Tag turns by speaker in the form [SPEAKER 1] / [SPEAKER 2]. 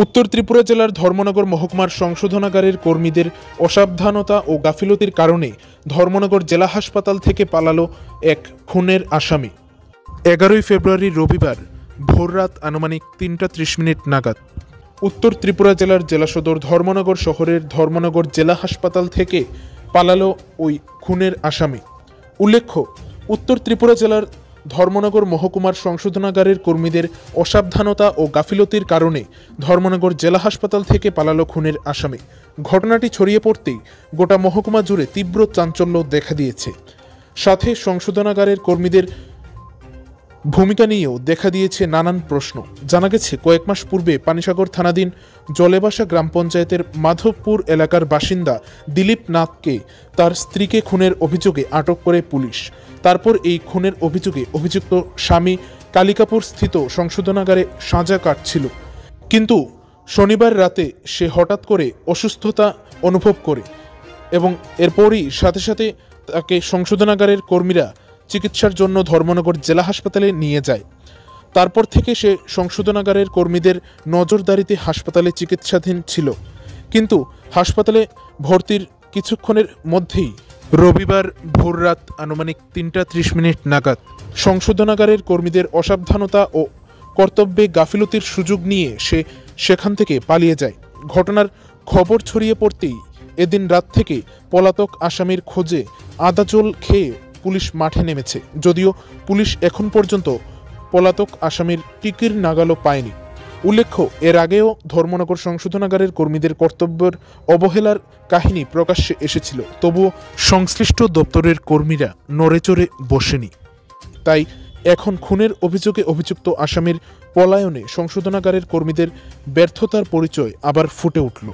[SPEAKER 1] উত্তর ত্রিপুরা জেলার ধর্মনগর মহকুমার সংশোধনাগারের কর্মীদের অসাবধানতা ও গাফিলতির কারণে ধর্মনগর জেলা হাসপাতাল থেকে পালালো এক খুনের আসামি। 11 ফেব্রুয়ারি রবিবার ভোররাত আনুমানিক 3:30 নাগাদ উত্তর ত্রিপুরা জেলার জেলা সদর ধর্মনগর শহরের ধর্মনগর জেলা হাসপাতাল থেকে পালালো ওই খুনের আসামি। উল্লেখ্য, উত্তর ত্রিপুরা জেলার ধর্মনগর মহকুমার সংশোধনাগারের কর্মীদের অসাবধানতা ও গাফিলতির কারণে ধর্মনগর জেলা হাসপাতাল থেকে পালালো খুনের আসামি। ঘটনাটি ছড়িয়ে পড়তেই গোটা মহকুমা জুড়ে তীব্র চাঞ্চল্য দেখা দিয়েছে। সাথে সংশোধনাগারের কর্মীদের ভূমিকা নিয়েও দেখা দিয়েছে নানান প্রশ্ন। জানা গেছে, কয়েক মাস পূর্বে পানিসাগর থানাধীন জলেবাসা গ্রাম পঞ্চায়েতের মাধবপুর এলাকার বাসিন্দা দিলীপ নাথকে তার স্ত্রীকে খুনের অভিযোগে আটক করে পুলিশ। তারপর এই খুনের অভিযোগে অভিযুক্ত স্বামী কালিকাপুর স্থিত সংশোধনাগারে সাজা কাটছিল। কিন্তু শনিবার রাতে সে হঠাৎ করে অসুস্থতা অনুভব করে এবং এরপরই সাথে সাথে তাকে সংশোধনাগারের কর্মীরা চিকিৎসার জন্য ধর্মনগর জেলা হাসপাতালে নিয়ে যায়। তারপর থেকে সে সংশোধনাগারের কর্মীদের নজরদারিতে হাসপাতালে চিকিৎসাধীন ছিল। কিন্তু হাসপাতালে ভর্তির কিছুক্ষণের মধ্যেই রবিবার ভোররাত আনুমানিক 3:30 নাগাদ সংশোধনাগারের কর্মীদের অসাবধানতা ও কর্তব্যে গাফিলতির সুযোগ নিয়ে সে সেখান থেকে পালিয়ে যায়। ঘটনার খবর ছড়িয়ে পড়তেই এদিন রাত থেকে পলাতক আসামির খোঁজে আদাজল খেয়ে পুলিশ মাঠে নেমেছে। যদিও পুলিশ এখন পর্যন্ত পলাতক আসামির টিকির নাগালও পায়নি। উল্লেখ্য, এর আগেও ধর্মনগর সংশোধনাগারের কর্মীদের কর্তব্যের অবহেলার কাহিনী প্রকাশ্যে এসেছিল, তবুও সংশ্লিষ্ট দপ্তরের কর্মীরা নড়েচড়ে বসেনি। তাই এখন খুনের অভিযোগে অভিযুক্ত আসামির পলায়নে সংশোধনাগারের কর্মীদের ব্যর্থতার পরিচয় আবার ফুটে উঠল।